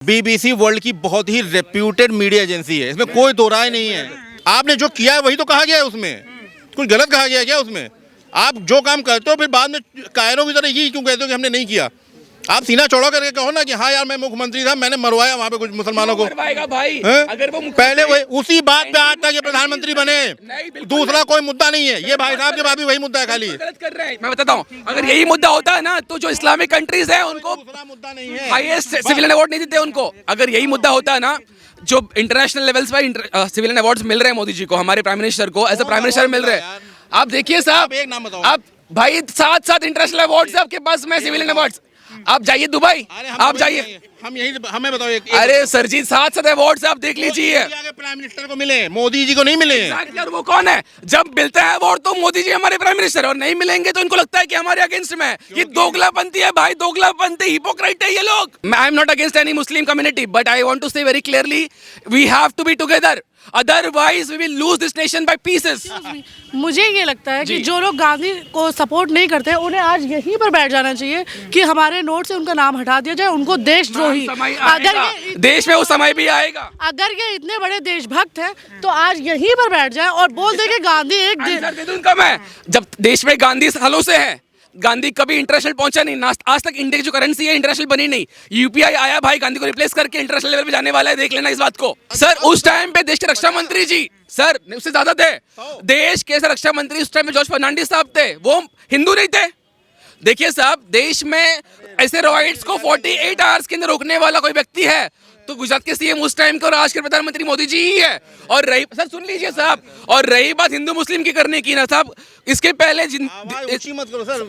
BBC world की बहुत ही reputed media agency है, इसमें कोई दो राय नहीं है। आपने जो किया है वही तो कहा गया है, उसमें कुछ गलत कहा गया है क्या? उसमें आप जो काम करते हो फिर बाद में कायरों की तरह यही क्यों कहते हो कि हमने नहीं किया? आप सीना चौड़ा करके कहो ना कि हाँ यार मैं मुख्यमंत्री था, मैंने मरवाया वहाँ पे कुछ मुसलमानों को। मरवाएगा भाई, अगर वो पहले वही उसी बात पे आज तक ये प्रधानमंत्री बने, दूसरा कोई मुद्दा नहीं है। ये भाई साहब के बाद भी वही मुद्दा है खाली। गलत कर रहे हैं। मैं बताता हूँ, अगर यही मुद्दा होता है ना तो जो इस्लामिक कंट्रीज है उनको दूसरा मुद्दा नहीं है। हाईएस्ट सिविलियन अवार्ड नहीं देते उनको। अगर यही मुद्दा होता है ना, जो इंटरनेशनल लेवल्स पर सिविलियन अवार्ड्स मिल रहे हैं मोदी जी को, हमारे प्राइम मिनिस्टर को एज अ प्राइम मिनिस्टर मिल रहे हैं। आप देखिए साहब, एक नाम बताओ आप भाई 7 इंटरनेशनल अवार्ड्स आपके पास में सिविलियन अवार्ड्स। आप जाइए दुबई, आप जाइए, हम यही हमें बताओ एक अरे सर जी 7 अवार्ड्स आप देख लीजिए। प्राइम मिनिस्टर को मिले, मोदी जी को नहीं मिले। और वो कौन है? जब मिलता है अवार्ड तो मोदी जी हमारे प्राइम मिनिस्टर, और नहीं मिलेंगे तो इनको लगता है कि हमारे अगेंस्ट में है। ये दोगलापंथी है भाई, दोगलापंथी, हिपोक्राइट है ये लोग। I am not against any Muslim community, but I want to say very clearly we have to be together, otherwise we will lose this nation by pieces. मुझे ये लगता है कि जो लोग गांधी को सपोर्ट नहीं करते उन्हें आज यहीं पर बैठ जाना चाहिए कि हमारे नोट से उनका नाम हटा दिया जाए, उनको देशद्रोही। देश में वो समय भी आएगा। अगर ये इतने बड़े देशभक्त हैं तो आज यहीं पर बैठ जाए और बोल दे कि गांधी एक उनका मैं, जब देश में गांधी सालों से है, गांधी कभी इंटरनेशनल पहुंचा नहीं, आज तक इंडिया की जो करेंसी है इंटरनेशनल बनी नहीं। यूपीआई आया भाई, गांधी को रिप्लेस करके इंटरनेशनल लेवल पे जाने वाला है, देख लेना इस बात को। सर उस टाइम पे देश के रक्षा मंत्री जी, सर उससे ज्यादा थे, देश के रक्षा मंत्री उस टाइम में जॉर्ज फर्नांडिस साहब थे, वो हिंदू नहीं थे। देखिए साहब, देश में ऐसे रॉयट्स को 48 आवर्स के अंदर रोकने वाला कोई व्यक्ति है तो गुजरात के सीएम उस टाइम को आज के प्रधानमंत्री मोदी जी ही है। और रही सर सुन लीजिए साहब, और रही बात हिंदू मुस्लिम की करने की ना साहब, इसके पहले मत करो सर,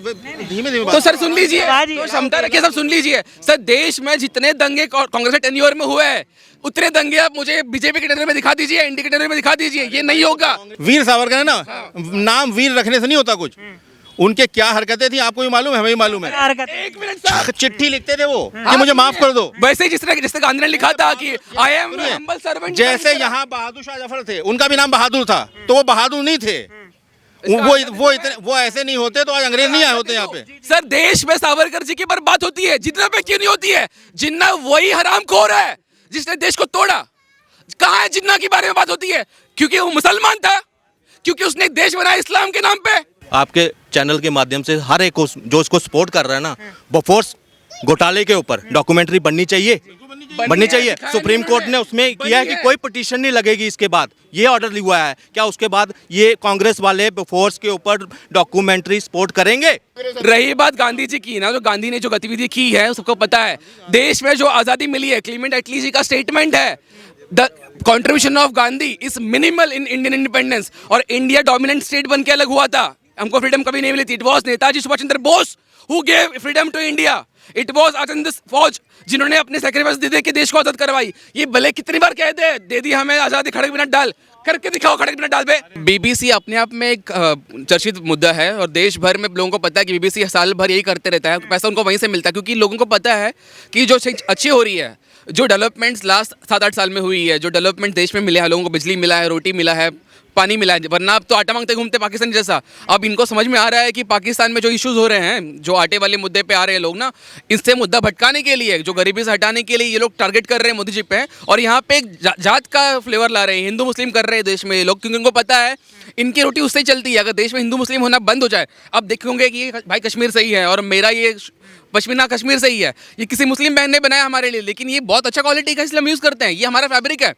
धीमे तो सर सुन लीजिए, तो क्षमता रखिए, सब सुन लीजिए सर। देश में जितने दंगे कांग्रेस के टेन्योर में हुए हैं उतने दंगे आप मुझे बीजेपी के टेन्योर में दिखा दीजिए, एनडीए के टेन्योर में दिखा दीजिए, ये नहीं होगा। वीर सावरकर है ना, नाम वीर रखने से नहीं होता कुछ। उनके क्या हरकतें थी आपको भी मालूम है, हमें भी मालूम है। एक मिनट सर, चिट्ठी लिखते थे वो कि मुझे माफ कर दो, वैसे ही जिस तरह गांधी ने लिखा था कि आई एम हम्बल सर्वेंट। जैसे यहाँ बहादुर शाह जफर थे, उनका भी नाम बहादुर था, तो वो बहादुर नहीं थे। वो ऐसे नहीं होते तो आज अंग्रेज नहीं आए होते यहाँ पे। सर देश में सावरकर जी की पर बात होती है, जिन्ना पे क्यों नहीं होती है? जिन्ना वही हरामखोर है जिसने देश को तोड़ा। कहाँ है जिन्ना के बारे में बात होती है? क्योंकि वो मुसलमान था, क्योंकि उसने एक देश बनाया इस्लाम के नाम पे। आपके चैनल के माध्यम से हर एक को जो उसको सपोर्ट कर रहा है ना, बोफोर्स घोटाले के ऊपर डॉक्यूमेंट्री बननी चाहिए। सुप्रीम कोर्ट ने उसमें किया है कि कोई पिटीशन नहीं लगेगी इसके बाद, ये ऑर्डर हुआ है। क्या उसके बाद ये कांग्रेस वाले बोफोर्स के ऊपर डॉक्यूमेंट्री सपोर्ट करेंगे? रही बात गांधी जी की ना, जो गांधी ने जो गतिविधि की है सबको पता है। देश में जो आज़ादी मिली है, क्लीमेंट एटली जी का स्टेटमेंट है, the contribution of Gandhi is minimal in Indian independence. और इंडिया डोमिनेंट स्टेट बन के अलग हुआ था, हमको फ्रीडम कभी नहीं मिली थी। It was Netaji Subhash Chandra Bose who gave freedom to India. It was आनंद फौज जिन्होंने अपने सेक्रीफाइस दे के देश को आजाद करवाई। ये भले कितनी बार कह दे दी हमें आजादी, खड़क बिना डाल करके दिखाओ, खड़क बिना डाल पे। बीबीसी अपने आप में एक चर्चित मुद्दा है और देश भर में लोगों को पता है कि बीबीसी साल भर यही करते रहता है, पैसा उनको वहीं से मिलता है। क्योंकि लोगों को पता है कि जो चीज़ अच्छी हो रही है, जो डेवलपमेंट्स लास्ट 7-8 साल में हुई है, जो डेवलपमेंट देश में मिले हैं, लोगों को बिजली मिला है, रोटी मिला है, पानी मिला है, वरना अब तो आटा मांगते घूमते पाकिस्तान जैसा। अब इनको समझ में आ रहा है कि पाकिस्तान में जो इश्यूज हो रहे हैं, जो आटे वाले मुद्दे पे आ रहे हैं लोग ना, इससे मुद्दा भटकाने के लिए, जो गरीबी से हटाने के लिए ये लोग टारगेट कर रहे हैं मोदी जी पे। और यहाँ पे एक जात का फ्लेवर ला रहे हैं, हिंदू मुस्लिम कर रहे हैं देश में ये लोग, क्योंकि उनको पता है इनकी रोटी उससे ही चलती है। अगर देश में हिंदू मुस्लिम होना बंद हो जाए, अब देखोगे कि भाई कश्मीर सही है और मेरा ये पश्मीना कश्मीर से ही है, ये किसी मुस्लिम बहन ने बनाया हमारे लिए, लेकिन ये बहुत अच्छा क्वालिटी का इसलिए हम यूज़ करते हैं, ये हमारा फैब्रिक है।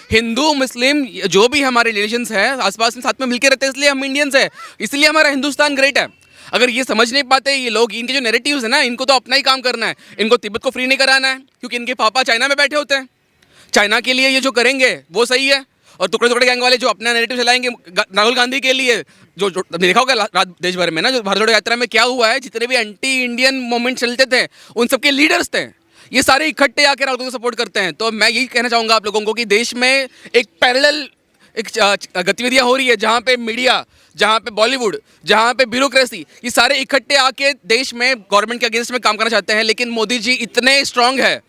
हिंदू मुस्लिम जो भी हमारे रिलीजन्स हैं आसपास में साथ में मिलकर रहते हैं, इसलिए हम इंडियंस हैं, इसलिए हमारा हिंदुस्तान ग्रेट है। अगर ये समझ नहीं पाते ये लोग, इनके जो नैरेटिव्स है ना, इनको तो अपना ही काम करना है। इनको तिब्बत को फ्री नहीं कराना है, क्योंकि इनके पापा चाइना में बैठे होते हैं। चाइना के लिए ये जो करेंगे वो सही है, और टुकड़े टुकड़े गैंग वाले जो अपना नैरेटिव चलाएंगे राहुल गांधी के लिए, जो देखा होगा देश भर में ना, जो भारत जोड़ो यात्रा में क्या हुआ है, जितने भी एंटी इंडियन मूवमेंट चलते थे उन सबके लीडर्स थे, ये सारे इकट्ठे आकर राहुल गांधी को सपोर्ट करते हैं। तो मैं यही कहना चाहूँगा आप लोगों को कि देश में एक पैरेलल एक गतिविधियाँ हो रही है, जहाँ पे मीडिया, जहाँ पे बॉलीवुड, जहाँ पे ब्यूरोक्रेसी, ये सारे इकट्ठे आके देश में गवर्नमेंट के अगेंस्ट में काम करना चाहते हैं। लेकिन मोदी जी इतने स्ट्रांग है,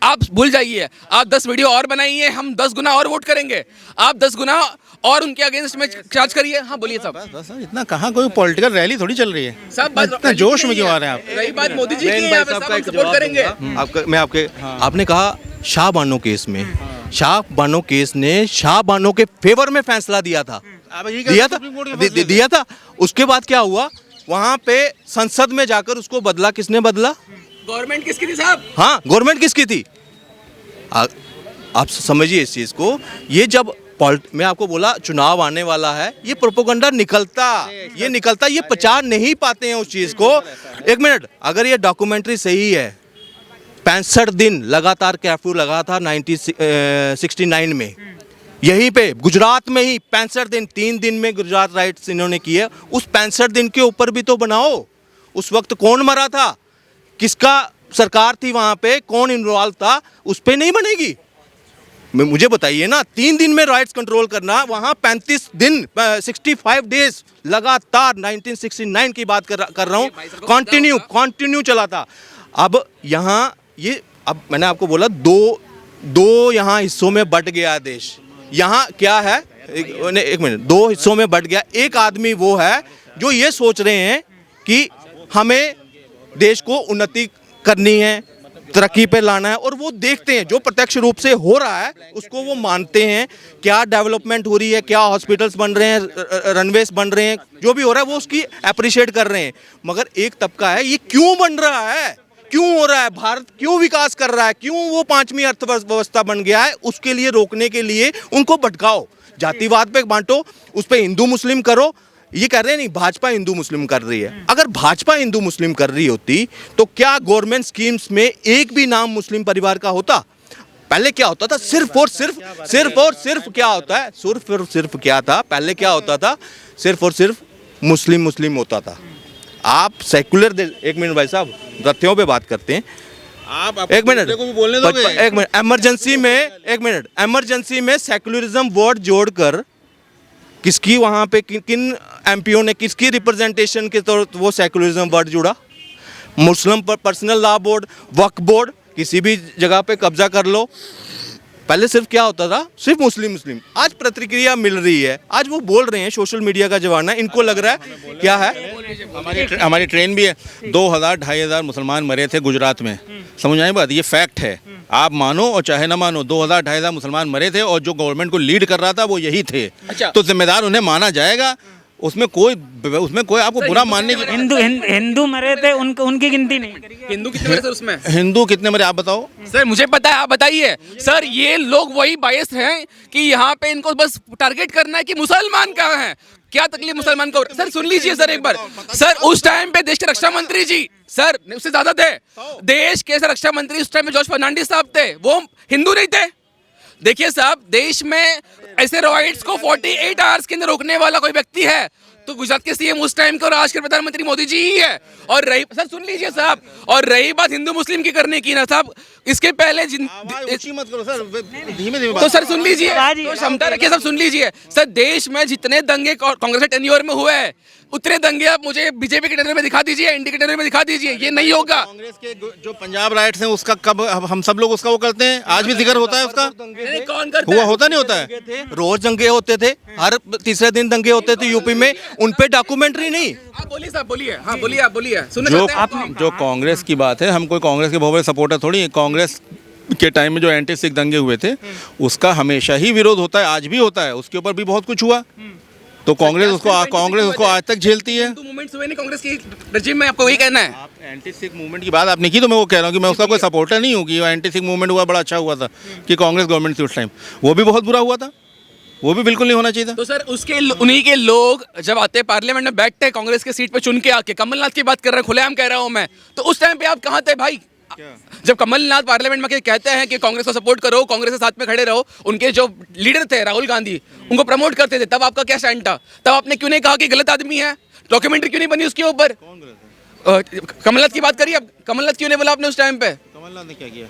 आप भूल जाइए। आप 10 वीडियो और बनाइए, हम 10 गुना और वोट करेंगे। आप 10 गुना और उनके अगेंस्ट में चार्ज करिए। हाँ बोलिए साहब। बस इतना कहाँ कोई पॉलिटिकल रैली थोड़ी चल रही है, सब इतना जोश में क्यों आ रहे हैं आप? रही बात मोदी जी की है, आप सपोर्ट करेंगे। आपने कहा शाह बानो केस में, शाह बानो केस ने शाह बानो के फेवर में फैसला दिया था, दिया था। उसके बाद क्या हुआ, वहां पे संसद में जाकर उसको बदला, किसने बदला? गवर्नमेंट किसकी थी साहब? हाँ, गवर्नमेंट किसकी थी? आप समझिए इस चीज को। ये जब मैं आपको बोला चुनाव आने वाला है, ये प्रोपोगंडा निकलता, ये पचा नहीं पाते हैं उस चीज को। एक मिनट, अगर ये डॉक्यूमेंट्री सही है, 65 दिन लगातार कर्फ्यू लगा था 1969 में, यहीं पे गुजरात में ही 65 दिन, 3 दिन में गुजरात राइट्स इन्होंने किए। उस 65 दिन के ऊपर भी तो बनाओ। उस वक्त कौन मरा था, किसका सरकार थी वहां पे, कौन इन्वॉल्व था, उस पे नहीं बनेगी। मुझे बताइए ना, 3 दिन में राइट्स कंट्रोल करना, वहां 35 दिन 65 डेज लगातार 1969 की बात कर रहा हूँ, कंटिन्यू चला था। अब यहाँ ये, अब मैंने आपको बोला दो यहाँ हिस्सों में बट गया देश। यहाँ क्या है, एक मिनट, 2 हिस्सों में बट गया। एक आदमी वो है जो ये सोच रहे हैं कि हमें देश को उन्नति करनी है, तरक्की पे लाना है, और वो देखते हैं जो प्रत्यक्ष रूप से हो रहा है उसको वो मानते हैं। क्या डेवलपमेंट हो रही है, क्या हॉस्पिटल्स बन रहे हैं, रनवेज बन रहे हैं, जो भी हो रहा है वो उसकी अप्रिशिएट कर रहे हैं। मगर एक तबका है, ये क्यों बन रहा है, क्यों हो रहा है, भारत क्यों विकास कर रहा है, क्यों वो 5वीं अर्थव्यवस्था बन गया है, उसके लिए रोकने के लिए उनको भटकाओ, जातिवाद पे बांटो, उस पर हिंदू मुस्लिम करो। ये कर रहे हैं नहीं, भाजपा हिंदू मुस्लिम कर रही है। अगर भाजपा हिंदू मुस्लिम कर रही होती तो क्या गवर्नमेंट स्कीम्स में एक भी नाम मुस्लिम परिवार का होता? पहले क्या होता था, सिर्फ और सिर्फ क्या होता है, सिर्फ क्या था पहले, क्या होता था, सिर्फ और सिर्फ मुस्लिम होता था। आप सेकुलर, एक मिनट भाई साहब, तथ्यों पे बात करते हैं। आप एक मिनट, को भी बोलने दोगे? एक मिनट, इमरजेंसी में सेकुलरिज्म वर्ड जोड़कर किसकी वहां पे किन एमपीओ ने किसकी रिप्रेजेंटेशन के तौर वो सेकुलरिज्म वर्ड जुड़ा? मुस्लिम पर्सनल लॉ बोर्ड, वक्फ बोर्ड, किसी भी जगह पे कब्जा कर लो। पहले सिर्फ क्या होता था, सिर्फ मुस्लिम। आज प्रतिक्रिया मिल रही है, आज वो बोल रहे हैं, सोशल मीडिया का जमाना है, इनको लग रहा है क्या है। हमारी ट्रेन भी है, 2000-2500 मुसलमान मरे थे गुजरात में, समझ आई बात, ये फैक्ट है। आप मानो और चाहे ना मानो, 2000-2500 मुसलमान मरे थे, और जो गवर्नमेंट को लीड कर रहा था वो यही थे। अच्छा। तो जिम्मेदार उन्हें माना जाएगा, उसमें कोई आपको बुरा मानने की। हिंदू मरे थे, उनकी गिनती नहीं। हिंदू कितने मरे सर उसमें? हिंदू कितने मरे आप बताओ सर, मुझे पता है, आप बताइए सर। ये लोग वही बायस हैं कि यहाँ पे इनको बस टारगेट करना है कि मुसलमान कहाँ हैं, क्या तकलीफ मुसलमान को। सर सुन लीजिए सर एक बार, सर उस टाइम पे देश के रक्षा मंत्री जी, सर उससे ज्यादा थे, देश के रक्षा मंत्री उस टाइम में जॉर्ज फर्नांडिस साहब थे, वो हिंदू नहीं थे। देखिए साहब, देश में ऐसे राइट्स को 48 आवर्स के अंदर रोकने वाला कोई व्यक्ति है तो गुजरात के सीएम उस टाइम के और आज के प्रधानमंत्री मोदी जी ही है। और रही, सर सुन लीजिए साहब, और रही बात हिंदू मुस्लिम की करने की ना साहब, इसके पहले मत करो सर, धीमे तो सर सुन लीजिए, तो क्षमता रखिए, सब सुन लीजिए सर। देश में जितने दंगे कांग्रेस के टेन्योर में हुए हैं, उतने दंगे आप मुझे बीजेपी के टेन्योर में दिखा दीजिए, एनडीए के टेन्योर में दिखा दीजिए, ये नहीं होगा। कांग्रेस के जो पंजाब राइट्स हैं उसका कब हम सब लोग उसका वो करते हैं, आज भी जिक्र होता है उसका, कौन करता हुआ होता नहीं होता है? रोज दंगे होते थे, हर तीसरे दिन दंगे होते थे यूपी में, उन पे डॉक्यूमेंट्री नहीं। आप बोलिए साहब, बोलिए, हाँ बोलिए, आप बोलिए, सुनना जो चाहते हैं आप? जो कांग्रेस की बात है, हम कोई कांग्रेस के बहुत बड़े सपोर्टर थोड़ी है। कांग्रेस के टाइम में जो एंटी सिख दंगे हुए थे उसका हमेशा ही विरोध होता है, आज भी होता है, उसके ऊपर भी बहुत कुछ हुआ। तो कांग्रेस उसको आज तक झेलती है। हिंदू मूवमेंट्स हुए नहीं कांग्रेस की रजीम में, आपको वही कहना है? आप एंटी सिख मूवमेंट की बात आपने की, तो मैं वो कह रहा हूँ कि मैं उसका कोई सपोर्टर नहीं हूँ कि एंटी सिख मूवमेंट हुआ, बड़ा अच्छा हुआ था कि कांग्रेस गवर्नमेंट थी उस टाइम, वो भी बहुत बुरा हुआ था, वो भी बिल्कुल नहीं होना चाहिए था। तो सर उसके उन्हीं के लोग जब आते पार्लियामेंट में बैठते हैं कांग्रेस के सीट पे चुन के आके, कमलनाथ की बात कर रहे हैं, खुलेआम कह रहा हूं मैं, तो उस टाइम पे आप कहाँ थे भाई? जब कमलनाथ पार्लियामेंट में कहते हैं कि कांग्रेस को सपोर्ट करो, कांग्रेस के साथ में खड़े रहो, उनके जो लीडर थे राहुल गांधी उनको प्रमोट करते थे, तब आपका क्या स्टैंड था? तब आपने क्यों नहीं कहा कि गलत आदमी है? डॉक्यूमेंट्री क्यों नहीं बनी उसके ऊपर? कमलनाथ की बात करिए, अब कमलनाथ क्यों नहीं बोला आपने उस टाइम पे? कमलनाथ ने क्या किया?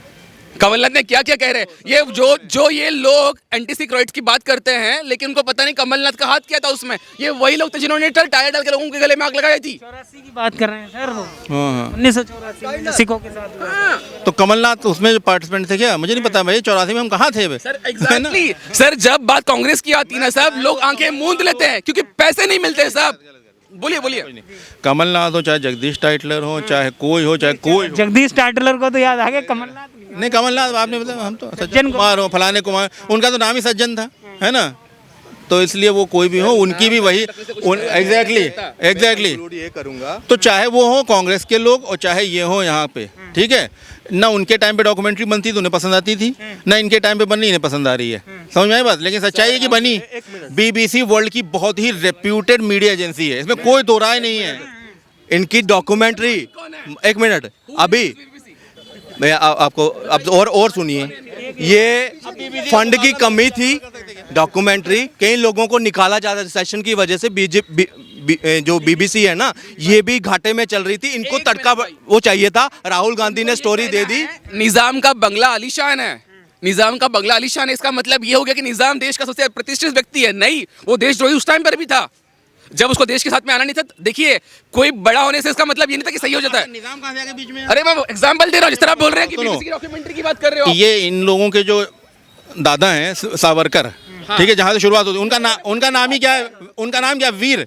कमलनाथ ने क्या क्या कह रहे हैं ये जो ये लोग एंटी सिख राइट्स की बात करते हैं, लेकिन उनको पता नहीं कमलनाथ का हाथ क्या था उसमें। ये वही लोग थे जिन्होंने टायर डाल के लोगों के गले में आग लगाई थी। 84 की बात कर रहे हैं सर, वो हाँ। 1984 में सिखों के साथ हुआ। हाँ। तो कमलनाथ उसमें जो पार्टिसिपेंट थे क्या? मुझे नहीं पता भाई, 84 में हम कहाँ थे भाई? सर एग्जैक्टली सर, जब बात कांग्रेस की आती है ना सब लोग आंखें मूंद लेते हैं क्योंकि पैसे नहीं मिलते साहब। बोलिए बोलिए। कमलनाथ हो चाहे जगदीश टाइटलर हो चाहे कोई हो, जगदीश टाइटलर को तो याद आ गया, कमलनाथ नहीं कमलनाथ आपने बताया, हम तो सज्जन सज्जन कुमार हो, फलाने कुमार, उनका तो नाम ही सज्जन था, है ना। तो इसलिए वो कोई भी हो, उनकी भी वही एग्जैक्टली ये करूंगा तो चाहे वो हो कांग्रेस के लोग और चाहे ये हो यहाँ पे, ठीक है ना। उनके टाइम पे डॉक्यूमेंट्री बनती तो उन्हें पसंद आती थी ना, इनके टाइम पे बननी इन्हें पसंद आ रही है। समझ में आई बात। लेकिन सच्चाई है कि बनी बीबीसी वर्ल्ड की बहुत ही रेप्यूटेड मीडिया एजेंसी है, इसमें कोई दो राय नहीं है। इनकी डॉक्यूमेंट्री, एक मिनट अभी मैं आपको अब और सुनिए, ये फंड की कमी थी, डॉक्यूमेंट्री कई लोगों को निकाला जा रहा था सेशन की वजह से, जो बीबीसी है ना ये भी घाटे में चल रही थी, इनको तड़का वो चाहिए था, राहुल गांधी ने स्टोरी दे दी। निजाम का बंगला आलीशान है, निजाम का बंगला आलीशान है, इसका मतलब ये हो गया कि निजाम देश का सबसे प्रतिष्ठित व्यक्ति है। नहीं, वो देशद्रोही उस टाइम पर भी था जब उसको देश के साथ में आना नहीं था। देखिए कोई बड़ा होने से इसका मतलब ये नहीं था कि सही हो जाता है। निजाम कहाँ से आ गया बीच में? अरे मैं एग्जांपल दे रहा हूँ, जिस तरह आप बोल रहे हैं कि बीबीसी की डॉक्यूमेंट्री की बात कर रहे हो। ये इन लोगों के जो दादा हैं सावरकर, ठीक है, जहाँ से शुरुआत होती है, उनका नाम ही क्या है, उनका नाम क्या है?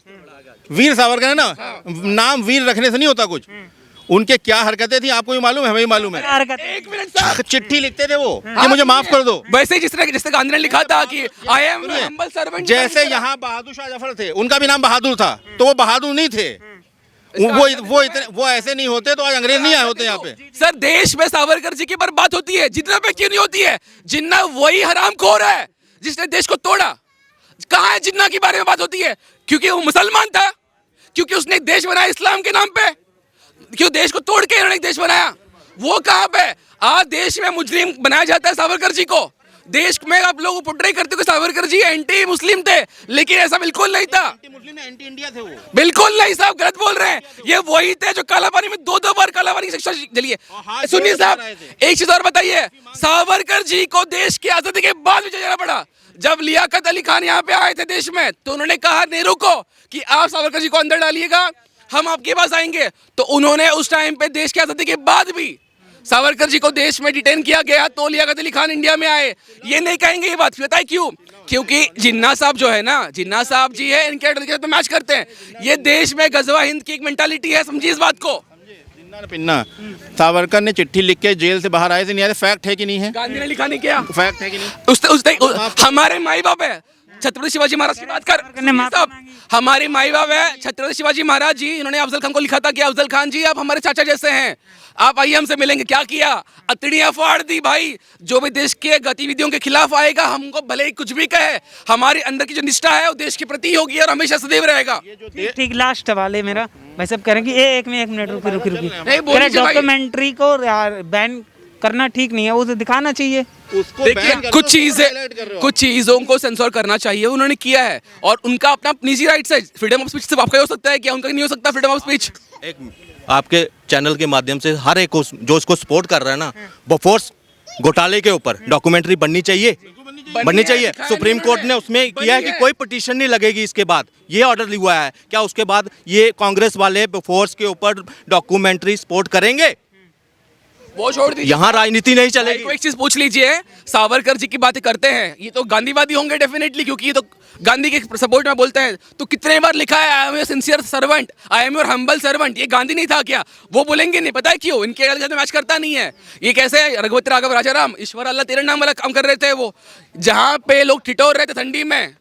वीर सावरकर है ना। नाम वीर रखने से नहीं होता कुछ। उनके क्या हरकतें थी आपको भी मालूम है, हमें भी मालूम है। एक मिनट सर, चिट्ठी लिखते थे वो कि मुझे माफ कर दो। वैसे ही जैसे गांधी ने लिखा था कि आई एम हम्बल सर्वेंट, जैसे यहाँ बहादुर शाह जफर थे, उनका भी नाम बहादुर था, तो वो बहादुर नहीं थे। वो ऐसे नहीं होते तो आज अंग्रेज नहीं आए होते यहाँ पे। सर देश में सावरकर जी की पर बात होती है, जिन्ना पे क्यों नहीं होती है? जिन्ना वही हरामखोर है जिसने देश को तोड़ा। कहाँ है जिन्ना के बारे में बात होती है? क्योंकि वो मुसलमान था, क्योंकि उसने एक देश बनाया इस्लाम के नाम पे, क्यों देश को तोड़ के इन्होंने एक देश बनाया। वो कहाँ पे? आज देश में मुजरिम बनाया जाता है सावरकर जी को। देश में आप लोग पोर्ट्रे करते हो कि सावरकर जी एंटी मुस्लिम थे, लेकिन ऐसा बिल्कुल नहीं था। एंटी इंडिया थे वो। बिल्कुल नहीं साहब, गलत बोल रहे हैं। ये वही थे जो काला पानी में दो बार काला पानी की शिक्षा जली है। सुनिए साहब, एक चीज और बताइए, सावरकर जी को देश की आजादी के बाद भी जाना पड़ा। जब लियाकत अली खान यहाँ पे आए थे देश में, तो उन्होंने कहा नेहरू को कि आप सावरकर जी को अंदर डालिएगा, हम आपके पास आएंगे। तो उन्होंने उस टाइम पे देश की आजादी के बाद भी सावरकर जी को देश में डिटेन किया गया, तो लियाकत अली खान इंडिया में आए। ये नहीं कहेंगे ये बात, पता है क्यों? क्योंकि जिन्ना साहब जो है ना, जिन्ना साहब जी है, इनके आइडियोलॉजी पे मैच करते हैं। ये देश में गजवा हिंद की एक मेंटालिटी है, समझिए इस बात को। पिन्ना सावरकर ने चिट्ठी लिख के जेल से बाहर आए थे, नहीं आए, फैक्ट है कि नहीं है? गांधी ने लिखा नहीं किया, फैक्ट है कि नहीं? हमारे माई बाप है, छत्रपति शिवाजी महाराज की बात कर साहब, हमारे माई बाप है छत्रपति शिवाजी महाराज जी। इन्होंने अफजल खान को लिखा था कि अफजल खान जी आप हमारे चाचा जैसे हैं, आप आइए हमसे मिलेंगे। क्या किया? अतड़ियां फाड़ दी भाई। जो भी देश के गतिविधियों के खिलाफ आएगा, हमको भले ही कुछ भी कहे, हमारे अंदर की जो निष्ठा है वो देश के प्रति होगी और हमेशा सदैव रहेगा। ठीक लास्ट सवाल है मेरा। भाई साहब कह रहे हैं कि एक मिनट रुकी नहीं, बोलिए भाई। डॉक्यूमेंट्री को बैन करना ठीक नहीं है, उसे दिखाना चाहिए। उसको देखिए बैन कर कुछ चीजों को सेंसर करना चाहिए, उन्होंने किया है और उनका अपना निजी राइट्स है। फ्रीडम ऑफ स्पीच सिर्फ आपका ही हो सकता है, क्या उनका नहीं हो सकता फ्रीडम ऑफ स्पीच? एक आपके चैनल के माध्यम से हर एक को जो इसको सपोर्ट कर रहा है ना, बोफोर्स घोटाले के ऊपर डॉक्यूमेंट्री बननी चाहिए, बननी चाहिए। सुप्रीम कोर्ट ने उसमें किया है कि कोई पिटीशन नहीं लगेगी इसके बाद, ये ऑर्डर हुआ है। क्या उसके बाद ये कांग्रेस वाले बोफोर्स के ऊपर डॉक्यूमेंट्री सपोर्ट करेंगे? वो छोड़ दीजिए, यहाँ राजनीति नहीं चलेगी। एक चीज पूछ लीजिए, सावरकर जी की बातें करते हैं, ये तो गांधीवादी होंगे डेफिनेटली, क्योंकि ये तो गांधी के सपोर्ट में बोलते हैं। तो कितने बार लिखा है I am your sincere servant, I am your humble servant, ये गांधी नहीं था क्या? वो बोलेंगे नहीं, पता है क्यों? इनके साथ मैच करता नहीं है। ये कैसे रघुपति राघव राजाराम, ईश्वर अल्लाह तेरे नाम वाला काम कर रहे थे। वो जहाँ पे लोग ठिठोर रहे थे ठंडी में,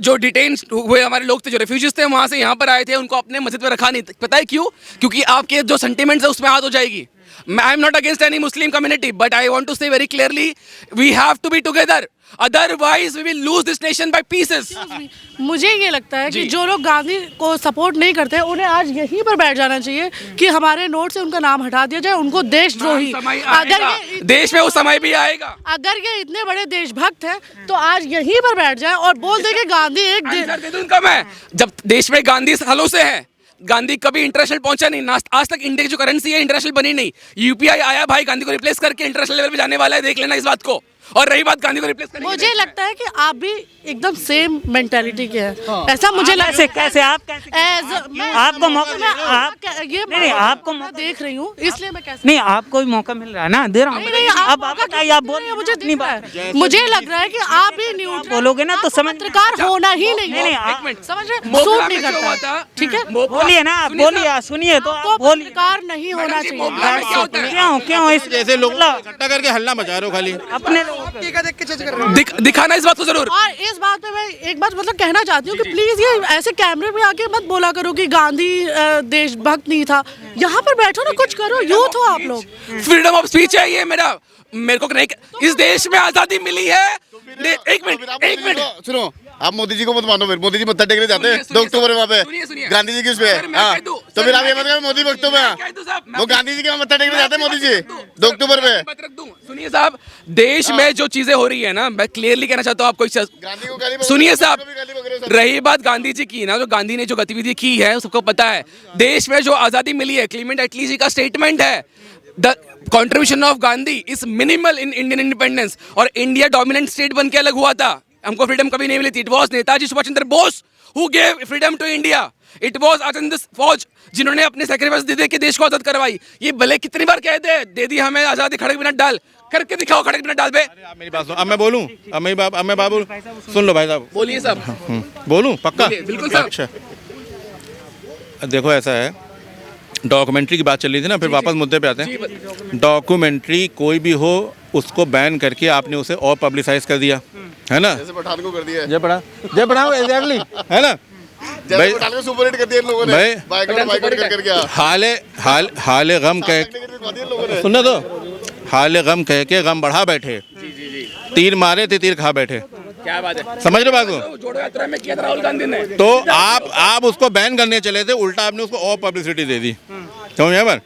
जो डिटेन हुए हमारे लोग थे, जो रेफ्यूजीज थे, वहां से यहाँ पर आए थे, उनको अपने मस्जिद में रखा नहीं। पता है क्यों? क्योंकि आपके जो सेंटिमेंट्स है उसमें हाथ हो जाएगी। I am not against any Muslim community, but I want to say very clearly, we have to be together. Otherwise, we will lose this nation by pieces. मुझे ये लगता है कि जो लोग गांधी को सपोर्ट नहीं करते, उन्हें आज यहीं पर बैठ जाना चाहिए कि हमारे नोट से उनका नाम हटा दिया जाए, उनको देशद्रोही। देश में वो समय भी आएगा। अगर ये इतने बड़े देशभक्त हैं, तो आज यहीं पर बैठ जाएं और बोल दें कि गांधी एक दे दूं उनका मैं। जब देश में गांधी सालों से है, गांधी कभी इंटरनेशनल पहुंचा नहीं, आज तक इंडिया की जो करेंसी है इंटरनेशनल बनी नहीं। यूपीआई आया भाई, गांधी को रिप्लेस करके इंटरनेशनल लेवल पे जाने वाला है, देख लेना इस बात को। और रही बात गांधी को रिप्लेस करने की, मुझे लगता है कि आप भी एकदम सेम मेंटालिटी के हैं, ऐसा मुझे लगता कैसे है। कैसे आप कैसे आपको मौका मैं आप ये नहीं, आपको मैं देख रही हूँ, इसलिए मैं कैसे नहीं, आपको भी मौका मिल रहा है ना, दे रहा हूँ। नहीं, अब आप बताइए, आप बोल मुझे अपनी दिख रहा बात। है। मुझे लग रहा है कि आप भी न्यूट्रल बोलोगे ना तो समझ पत्रकार होना ही नहीं नहीं, है। एक मिनट, समझ रहे मोपला सूट में नहीं जो करता हुआ है। था, ठीक है, बोलिए ना, आप बोलिए, सुनिए तो आपको आप बोलिए। पत्रकार नहीं होना मैडम जी, चाहिए। मोपला में क्या होता है? क्यों इस जैसे लोग मतलब इकट्ठा करके हल्ला मचा रहे हो खाली। अपने लोगों पे दिखाना इस बात को जरूर। और इस बात पे मैं एक बात मतलब कहना चाहती हूँ कि प्लीज ये ऐसे कैमरे पे आके मत बोला करो कि गांधी देशभक्त नहीं था। यहाँ पर बैठो ना, कुछ करो, यूथ हो आप लोग। फ्रीडम ऑफ स्पीच है ये मेरे को नहीं, इस देश में आजादी मिली है। एक मिनट सुनो, आप मोदी जी को मत मानो, फिर मोदी जी मत्था टेकने जाते हैं सुनिए, 2 अक्टूबर में वहाँ सुनिए, पे गांधी जी की उस पे। सर, मैं हाँ, कह दूं, तो सर, फिर आप ये मैं मत करो मोदी भक्तों में, कह दूं साहब, मैं वो अपनी- गांधी जी के मत्था टेकने जाते हैं मोदी जी मैं 2 अक्टूबर पे। बात रख दूं। सुनिए साहब, देश में जो चीजें हो रही है ना, मैं क्लियरली कहना चाहता हूँ आपको गांधी को गाली बक- सुनिए साहब, गाली बक रहे हो सब। रही बात गांधी जी की ना, जो गांधी ने जो गतिविधि की है सबको पता है। देश में जो आजादी मिली है, क्लीमेंट एटली जी का स्टेटमेंट है, the contribution of Gandhi is minimal in Indian independence. और इंडिया डोमिनेंट स्टेट बन के अलग हुआ था, हमको फ्रीडम कभी नहीं मिली थी। It was Netaji Subhash Chandra Bose who gave freedom to India. It was Azad Fauj जिन्होंने अपने सेक्रीफाइस दे के देश को आजाद करवाई। ये भले कितनी बार कहते हैं दे दी हमें आजादी, खड़क बिना डाल करके दिखाओ, खड़क बिना डाल पे। आप मेरी बात सुनो, अब मैं बोलूं, अब मैं बात बोलूं, सुन लो भाई साहब। बोलिए साहब। बोलूं पक्का? बोलिए, बिल्कुल साहब। अच्छा, देखो ऐसा है, डॉक्यूमेंट्री की बात चल रही थी ना, फिर वापस मुद्दे पे आते हैं। डॉक्यूमेंट्री कोई भी हो उसको बैन करके आपने उसे और पब्लिसाइज कर दिया, है ना? जैसे पठान को कर दिया है, जय पढ़ाओ एग्जैक्टली, है ना? जैसे भाई- पठान को सुपर हिट कर दिया इन लोगों ने, भाई- बाइकआउट कर गया। हाले गम कह सुनना तो, हाले गम कह के गम बढ़ा बैठे, तीर मारे थे तीर खा बैठे। क्या बात है, समझ रहे बात को? जोड़ो यात्रा में किया था राहुल गांधी ने। तो आप उसको बैन करने चले थे, उल्टा आपने उसको और पब्लिसिटी दे दी, समझ में पर?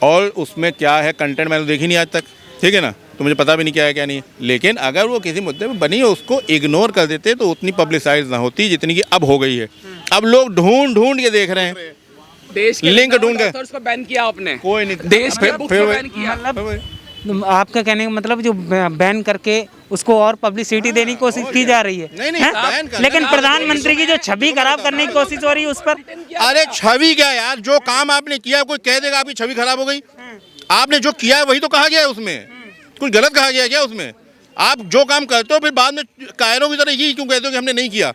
और उसमें क्या है कंटेंट मैंने देखी नहीं आज तक, ठीक है ना? तो मुझे पता भी नहीं क्या है क्या नहीं है। लेकिन अगर वो किसी मुद्दे पे बनी है उसको इग्नोर कर देते तो उतनी पब्लिसाइज ना होती जितनी कि अब हो गई है। अब लोग ढूंढ के देख रहे हैं, देश के लिंक ढूंढ के। ऑथर्स को बैन किया आपने, कोई नहीं। देश के फिर- बुक्स फिर को वही- बैन किया। मतलब आपका कहने का मतलब जो बैन करके उसको और पब्लिसिटी देने की कोशिश की जा रही है। नहीं, हैं? बैन करना- लेकिन प्रधानमंत्री की जो छवि खराब करने की कोशिश हो रही है उस पर अरे छवि क्या यार, जो काम आपने किया कोई कह देगा आपकी छवि खराब हो गई? आपने जो किया है वही तो कहा गया है उसमें, कुछ गलत कहा गया है क्या उसमें? आप जो काम करते हो फिर बाद में कायरों की तरह यही क्यों कहते हो कि हमने नहीं किया?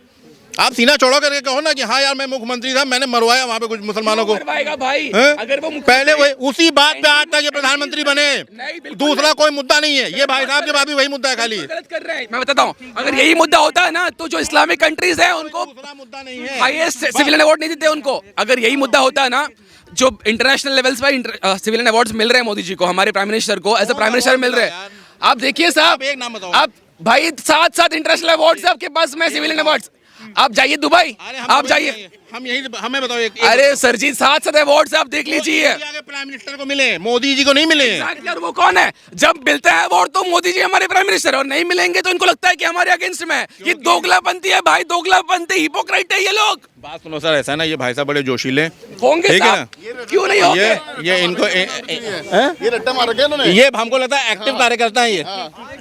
आप सीना चौड़ा करके कहो ना कि हाँ यार मैं मुख्यमंत्री था, मैंने मरवाया वहाँ पे कुछ मुसलमानों को। मरवाएगा भाई, हैं? अगर वो पहले वही उसी बात पे आज तक ये प्रधानमंत्री बने, नहीं, बिल्कुल दूसरा कोई मुद्दा नहीं है। ये भाई साहब के बाद भी वही मुद्दा है खाली, गलत कर रहे हैं। मैं बताता हूँ, अगर यही मुद्दा होता है ना तो जो इस्लामिक कंट्रीज है उनको दूसरा मुद्दा नहीं है। हाईएस्ट सिविलियन अवार्ड नहीं देते उनको। अगर यही मुद्दा होता है ना, जो इंटरनेशनल लेवल्स पर सिविलियन अवार्ड्स मिल रहे हैं मोदी जी को, हमारे प्राइम मिनिस्टर को एज अ प्राइम मिनिस्टर मिल रहे हैं। आप देखिए साहब, आप एक नाम बताओ। आप भाई 7 इंटरनेशनल अवार्ड्स आपके पास में, सिविलियन अवार्ड्स। आप जाइए दुबई, अरे आप जाइए। हम यही हमें बताओ एक अरे सर जी 7 अवार्ड्स आप देख लीजिए। प्राइम मिनिस्टर को मिले, मोदी जी को नहीं मिले। Exactly, और वो कौन है? जब मिलते हैं अवार्ड तो मोदी जी हमारे प्राइम मिनिस्टर, और नहीं मिलेंगे तो इनको लगता है कि हमारे अगेंस्ट में है। ये दोगलापंथी है भाई, दोगलापंथी, हिपोक्राइट है ये लोग। बात सुनो सर, ऐसा है ना, ये भाई साहब बड़े जोशीले होंगे ठीक है साहब, क्यों नहीं होंगे? ये इनको ये रट्टा मार रखे हैं इन्होंने। ये हमको लगता है एक्टिव कार्यकर्ता है ये।